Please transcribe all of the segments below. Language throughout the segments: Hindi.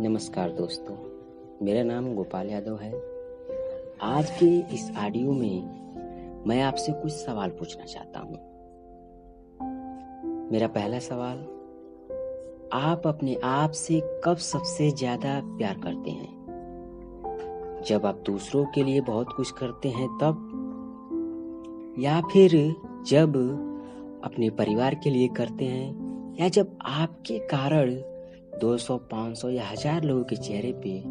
नमस्कार दोस्तों, मेरा नाम गोपाल यादव है। आज के इस ऑडियो में मैं आपसे कुछ सवाल पूछना चाहता हूँ। मेरा पहला सवाल, आप अपने आप से कब सबसे ज्यादा प्यार करते हैं? जब आप दूसरों के लिए बहुत कुछ करते हैं तब, या फिर जब अपने परिवार के लिए करते हैं, या जब आपके कारण 200, 500 या 1000 लोगों के चेहरे पे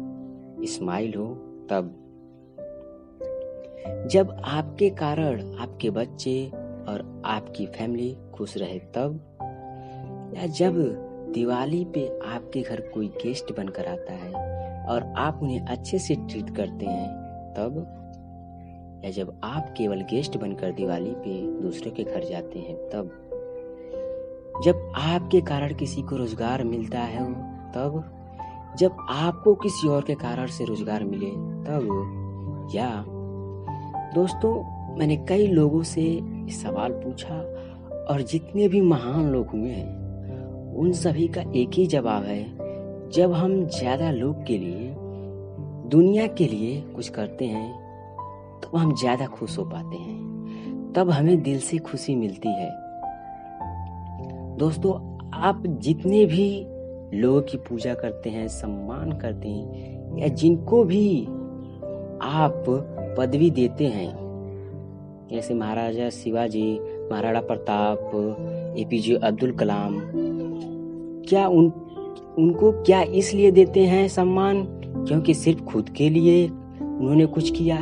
स्माइल हो तब, जब आपके कारण आपके बच्चे और आपकी फैमिली खुश रहे तब, या जब दिवाली पे आपके घर कोई गेस्ट बनकर आता है और आप उन्हें अच्छे से ट्रीट करते हैं तब, या जब आप केवल गेस्ट बनकर दिवाली पे दूसरों के घर जाते हैं तब, जब आपके कारण किसी को रोजगार मिलता है तब, जब आपको किसी और के कारण से रोजगार मिले तब। या दोस्तों, मैंने कई लोगों से सवाल पूछा और जितने भी महान लोग हुए हैं उन सभी का एक ही जवाब है, जब हम ज्यादा लोग के लिए, दुनिया के लिए कुछ करते हैं तो हम ज्यादा खुश हो पाते हैं, तब हमें दिल से खुशी मिलती है। दोस्तों, आप जितने भी लोगों की पूजा करते हैं, सम्मान करते हैं, या जिनको भी आप पदवी देते हैं, जैसे महाराजा शिवाजी, महाराणा प्रताप, एपीजे अब्दुल कलाम, क्या उनको क्या इसलिए देते हैं सम्मान क्योंकि सिर्फ खुद के लिए उन्होंने कुछ किया,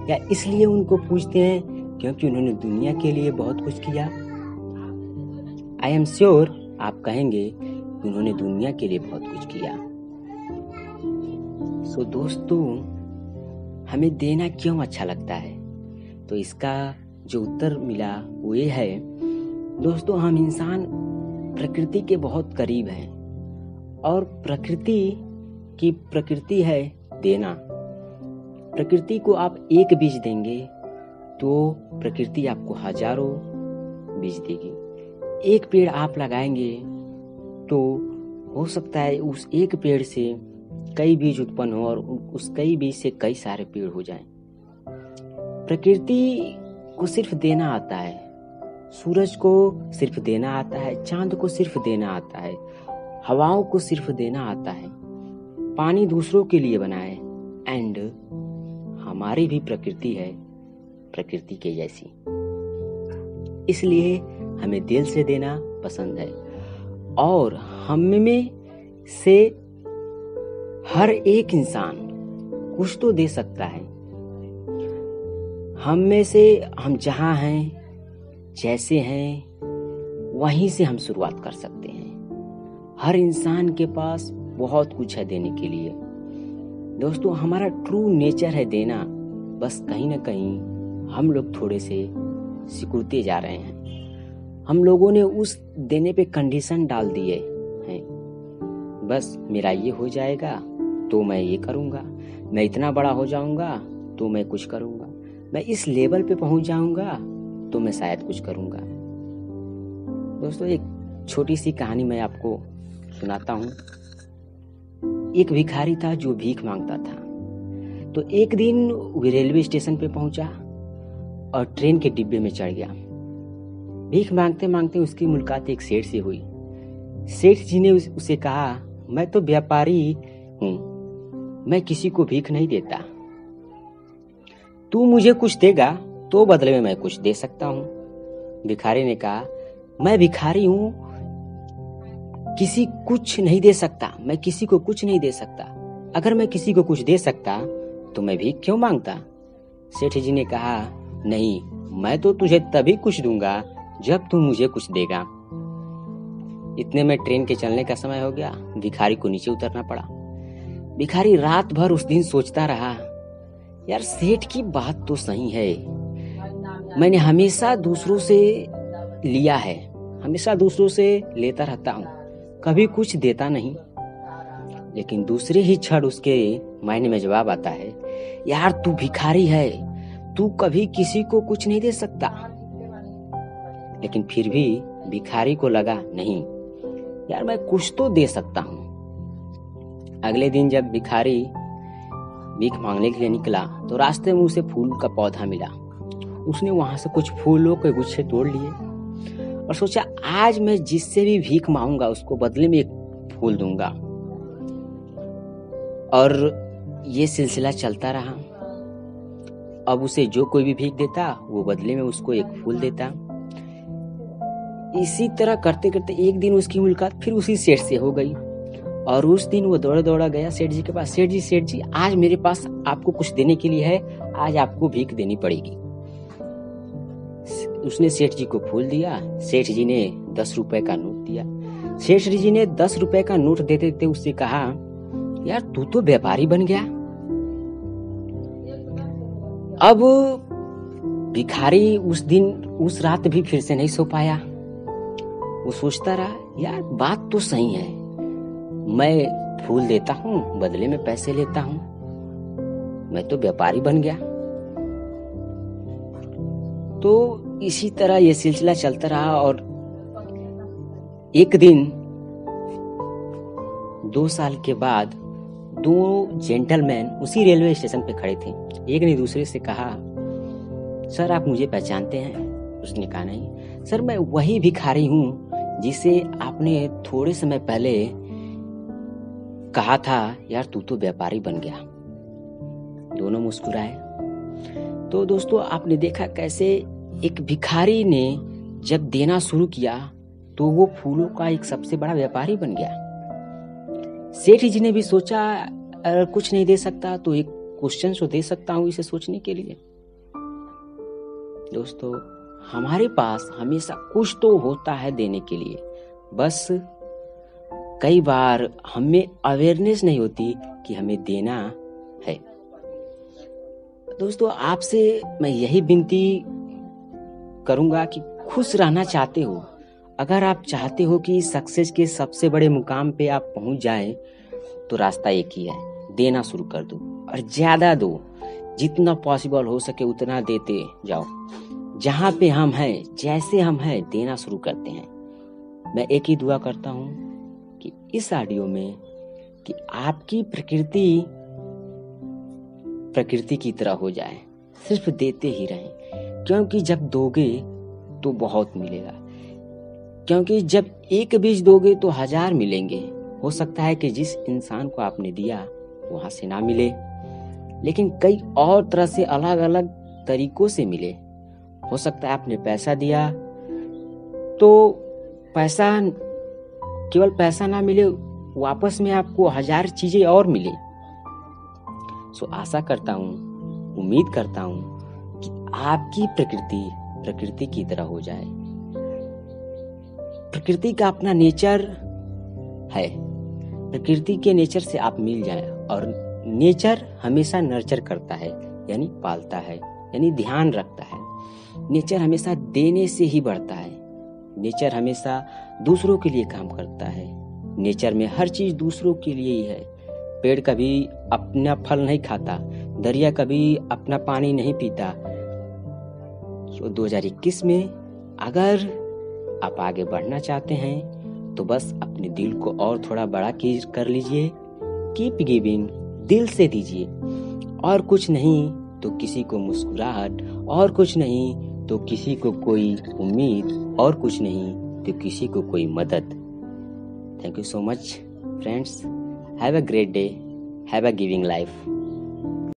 या इसलिए उनको पूछते हैं क्योंकि उन्होंने दुनिया के लिए बहुत कुछ किया? आई एम श्योर आप कहेंगे कि उन्होंने दुनिया के लिए बहुत कुछ किया। सो दोस्तों, हमें देना क्यों अच्छा लगता है? तो इसका जो उत्तर मिला वो ये है, दोस्तों, हम इंसान प्रकृति के बहुत करीब हैं और प्रकृति है देना। प्रकृति को आप एक बीज देंगे तो प्रकृति आपको हजारों बीज देगी। एक पेड़ आप लगाएंगे तो हो सकता है उस एक पेड़ से कई बीज उत्पन्न हो और उस कई बीज से कई सारे पेड़ हो जाएं। प्रकृति को सिर्फ देना आता है, सूरज को सिर्फ देना आता है, चांद को सिर्फ देना आता है, हवाओं को सिर्फ देना आता है, पानी दूसरों के लिए बना है, एंड हमारी भी प्रकृति है प्रकृति के जैसी। इसलिए हमें दिल से देना पसंद है और हम में से हर एक इंसान कुछ तो दे सकता है। हम में से हम जहां हैं, जैसे हैं, वहीं से हम शुरुआत कर सकते हैं। हर इंसान के पास बहुत कुछ है देने के लिए। दोस्तों, हमारा ट्रू नेचर है देना, बस कहीं ना कहीं हम लोग थोड़े से सिकुड़ते जा रहे हैं। हम लोगों ने उस देने पे कंडीशन डाल दिए हैं, बस मेरा ये हो जाएगा तो मैं ये करूंगा, मैं इतना बड़ा हो जाऊंगा तो मैं कुछ करूंगा, मैं इस लेवल पे पहुंच जाऊंगा तो मैं शायद कुछ करूंगा। दोस्तों, एक छोटी सी कहानी मैं आपको सुनाता हूँ। एक भिखारी था जो भीख मांगता था। तो एक दिन वो रेलवे स्टेशन पे पहुंचा और ट्रेन के डिब्बे में चढ़ गया। भीख मांगते मांगते उसकी मुलाकात एक सेठ से हुई। सेठ जी ने उसे कहा, मैं तो व्यापारी हूँ, मैं किसी को भीख नहीं देता। तू मुझे कुछ देगा तो बदले में मैं कुछ दे सकता हूँ। भिखारी ने कहा, मैं भिखारी हूँ, किसी कुछ नहीं दे सकता, मैं किसी को कुछ नहीं दे सकता। अगर मैं किसी को कुछ दे सकता तो मैं भीख क्यों मांगता? सेठ जी ने कहा, नहीं, मैं तो तुझे तभी कुछ दूंगा जब तू मुझे कुछ देगा। इतने में ट्रेन के चलने का समय हो गया। भिखारी को नीचे उतरना पड़ा। भिखारी रात भर उस दिन सोचता रहा, यार सेठ की बात तो सही है, मैंने हमेशा दूसरों से लिया है, हमेशा दूसरों से लेता रहता हूँ, कभी कुछ देता नहीं। लेकिन दूसरे ही क्षण उसके मायने में जवाब आता है, यार तू भिखारी है, तू कभी किसी को कुछ नहीं दे सकता। लेकिन फिर भी भिखारी को लगा, नहीं यार, मैं कुछ तो दे सकता हूँ। अगले दिन जब भिखारी भीख मांगने के लिए निकला तो रास्ते में उसे फूल का पौधा मिला। उसने वहां से कुछ फूलों के गुच्छे तोड़ लिए और सोचा आज मैं जिससे भी भीख मांगूंगा उसको बदले में एक फूल दूंगा। और ये सिलसिला चलता रहा। अब उसे जो कोई भी भीख देता वो बदले में उसको एक फूल देता। इसी तरह करते करते एक दिन उसकी मुलाकात फिर उसी सेठ से हो गई और उस दिन वो दौड़ा दौड़ा गया सेठ जी के पास। सेठ जी आज मेरे पास आपको कुछ देने के लिए है, आज आपको भीख देनी पड़ेगी। उसने सेठ जी को फूल दिया। सेठ जी ने 10 रुपए का नोट दिया। सेठ जी ने 10 रुपए का नोट देते देते उससे कहा, यार तू तो व्यापारी बन गया। अब भिखारी उस दिन उस रात भी फिर से नहीं सो पाया। वो सोचता रहा, यार बात तो सही है, मैं फूल देता हूँ बदले में पैसे लेता हूँ, मैं तो व्यापारी बन गया। तो इसी तरह ये सिलसिला चलता रहा और एक दिन 2 साल के बाद 2 जेंटलमैन उसी रेलवे स्टेशन पे खड़े थे। एक ने दूसरे से कहा, सर आप मुझे पहचानते हैं? उसने कहा, नहीं सर, मैं वही भिखारी हूँ जिसे आपने थोड़े समय पहले कहा था यार तू तो व्यापारी बन गया। दोनों मुस्कुराए। तो दोस्तों आपने देखा कैसे एक भिखारी ने जब देना शुरू किया तो वो फूलों का एक सबसे बड़ा व्यापारी बन गया। सेठ जी ने भी सोचा अगर कुछ नहीं दे सकता तो एक क्वेश्चन तो दे सकता हूँ इसे सोचने के लिए। दोस्तों हमारे पास हमेशा कुछ तो होता है देने के लिए, बस कई बार हमें अवेयरनेस नहीं होती कि हमें देना है। दोस्तों आपसे मैं यही विनती करूंगा कि खुश रहना चाहते हो, अगर आप चाहते हो कि सक्सेस के सबसे बड़े मुकाम पे आप पहुंच जाएं, तो रास्ता एक ही है, देना शुरू कर दो और ज्यादा दो। जितना पॉसिबल हो सके उतना देते जाओ। जहां पे हम हैं, जैसे हम हैं, देना शुरू करते हैं। मैं एक ही दुआ करता हूं कि इस ऑडियो में कि आपकी प्रकृति की तरह हो जाए, सिर्फ देते ही रहें, क्योंकि जब दोगे तो बहुत मिलेगा। क्योंकि जब एक बीज दोगे तो 1000 मिलेंगे। हो सकता है कि जिस इंसान को आपने दिया वहां से ना मिले, लेकिन कई और तरह से अलग अलग तरीकों से मिले। हो सकता है आपने पैसा दिया तो केवल पैसा ना मिले, वापस में आपको 1000 चीजें और मिले। सो आशा करता हूँ, उम्मीद करता हूँ कि आपकी प्रकृति की तरह हो जाए। प्रकृति का अपना नेचर है, प्रकृति के नेचर से आप मिल जाएं। और नेचर हमेशा नर्चर करता है, यानी पालता है, यानी ध्यान रखता है। नेचर हमेशा देने से ही बढ़ता है। नेचर हमेशा दूसरों के लिए काम करता है। नेचर में हर चीज दूसरों के लिए ही है। पेड़ कभी अपना फल नहीं खाता, दरिया कभी अपना पानी नहीं पीता। 2021 में अगर आप आगे बढ़ना चाहते हैं तो बस अपने दिल को और थोड़ा बड़ा कर लीजिए। कीप गिविंग, दिल से दीजिए। और कुछ नहीं तो किसी को मुस्कुराहट, और कुछ नहीं तो किसी को कोई उम्मीद, और कुछ नहीं तो किसी को कोई मदद। Thank you so much friends. Have a great day, have a giving life.